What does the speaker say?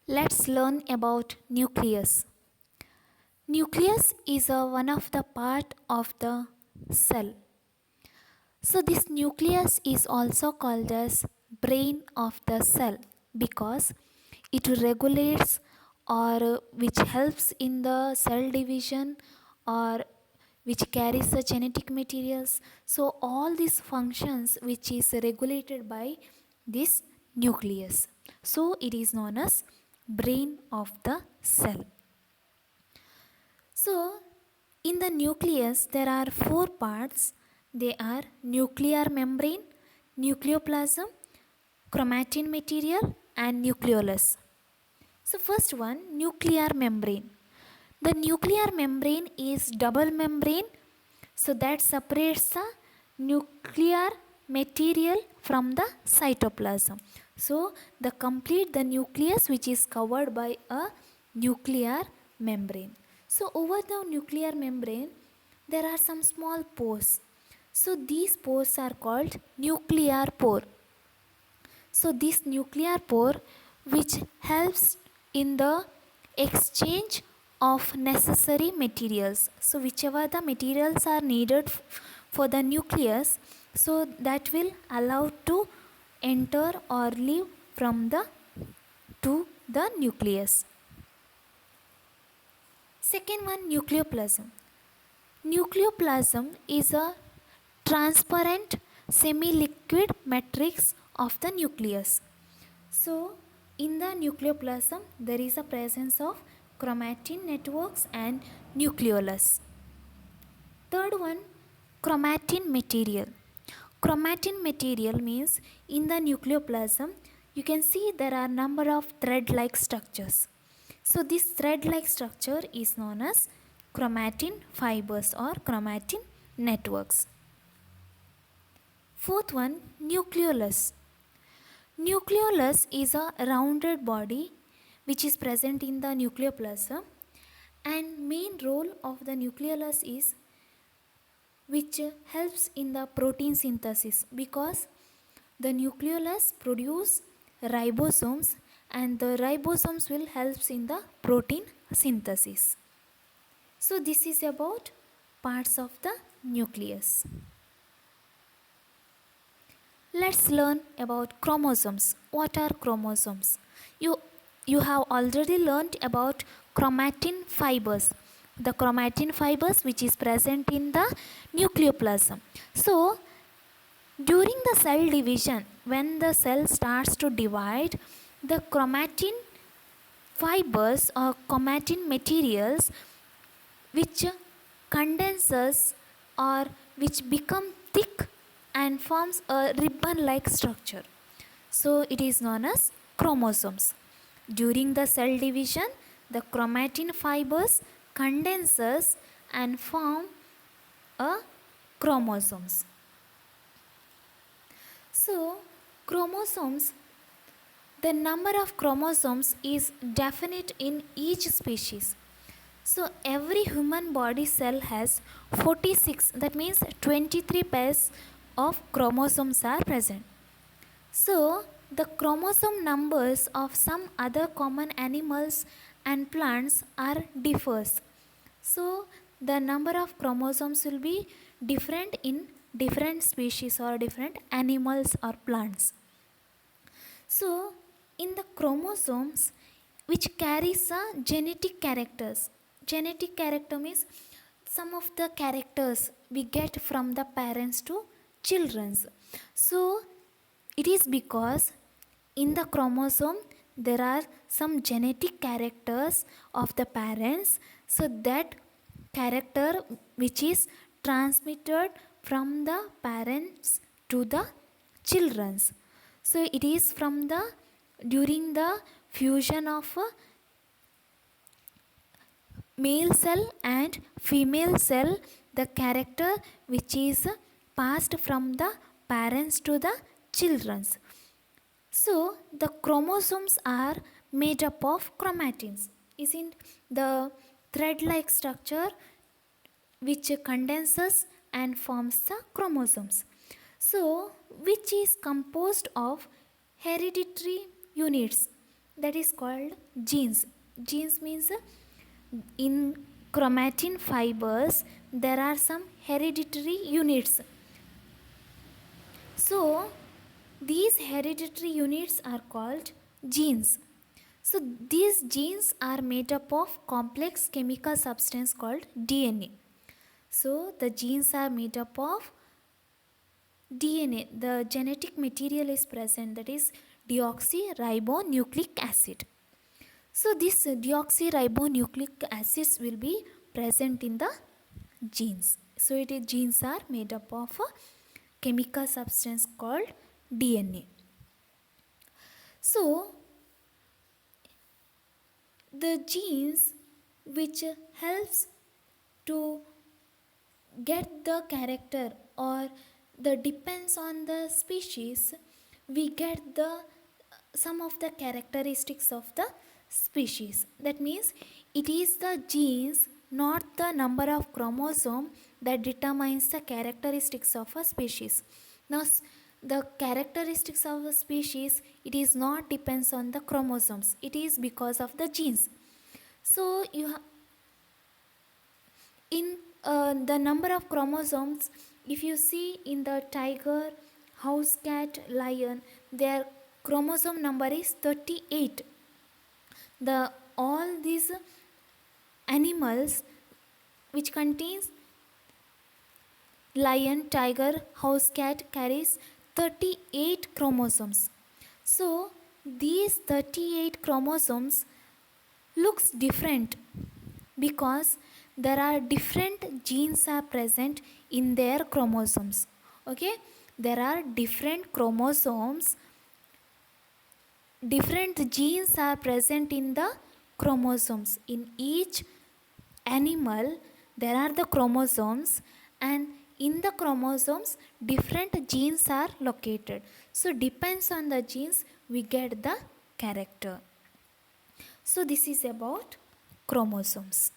Let's learn about nucleus. Nucleus is one of the part of the cell. So this nucleus is also called as brain of the cell because it regulates or which helps in the cell division or which carries the genetic materials. So all these functions which is regulated by this nucleus. So it is known as brain of the cell. So in the nucleus there are four parts. They are nuclear membrane, nucleoplasm, chromatin material and nucleolus. So first one, nuclear membrane. The nuclear membrane is double membrane, so that separates the nuclear material from the cytoplasm. So the nucleus which is covered by a nuclear membrane. So over the nuclear membrane there are some small pores. So these pores are called nuclear pore. So this nuclear pore which helps in the exchange of necessary materials. So whichever the materials are needed for the nucleus, so that will allow to enter or leave from the to the nucleus. Second one, nucleoplasm. Nucleoplasm is a transparent semi-liquid matrix of the nucleus. So in the nucleoplasm there is a presence of chromatin networks and nucleolus. Third one, chromatin material. Chromatin material means in the nucleoplasm you can see there are number of thread-like structures. So this thread-like structure is known as chromatin fibers or chromatin networks. Fourth one, nucleolus. Nucleolus is a rounded body which is present in the nucleoplasm, and main role of the nucleolus is which helps in the protein synthesis because the nucleolus produce ribosomes and the ribosomes will helps in the protein synthesis. So this is about parts of the nucleus. Let's learn about chromosomes. What are chromosomes? You have already learned about chromatin fibers. The chromatin fibers which is present in the nucleoplasm. So during the cell division, when the cell starts to divide, the chromatin fibers or chromatin materials which condenses or which become thick and forms a ribbon like structure. So it is known as chromosomes. During the cell division, the chromatin fibers condenses and form a chromosomes. So chromosomes, the number of chromosomes is definite in each species. So every human body cell has 46, that means 23 pairs of chromosomes are present. So the chromosome numbers of some other common animals and plants are differs. So the number of chromosomes will be different in different species or different animals or plants. So in the chromosomes which carries a genetic characters. Genetic character means some of the characters we get from the parents to children's. So it is because in the chromosome there are some genetic characters of the parents, so that character which is transmitted from the parents to the children's. So it is from the during the fusion of male cell and female cell, the character which is passed from the parents to the children's. So the chromosomes are made up of chromatins. Isn't the thread-like structure which condenses and forms the chromosomes. So which is composed of hereditary units. that is called genes. Genes means in chromatin fibers there are some hereditary units. So these hereditary units are called genes. So these genes are made up of complex chemical substance called DNA. So the genes are made up of DNA. The genetic material is present, that is deoxyribonucleic acid. So this deoxyribonucleic acids will be present in the genes. So genes are made up of a chemical substance called DNA. So the genes which helps to get the character, or the depends on the species, we get the some of the characteristics of the species. That means it is the genes, not the number of chromosome, that determines the characteristics of a species. Now the characteristics of a species, it is not depends on the chromosomes, it is because of the genes. So in the number of chromosomes, if you see in the tiger, house cat, lion, their chromosome number is 38. The all these animals which contains lion, tiger, house cat carries 38 chromosomes. So these 38 chromosomes looks different because there are different genes are present in their chromosomes. Okay, there are different chromosomes, different genes are present in the chromosomes. In each animal there are the chromosomes, and in the chromosomes different genes are located. So depends on the genes we get the character. So this is about chromosomes.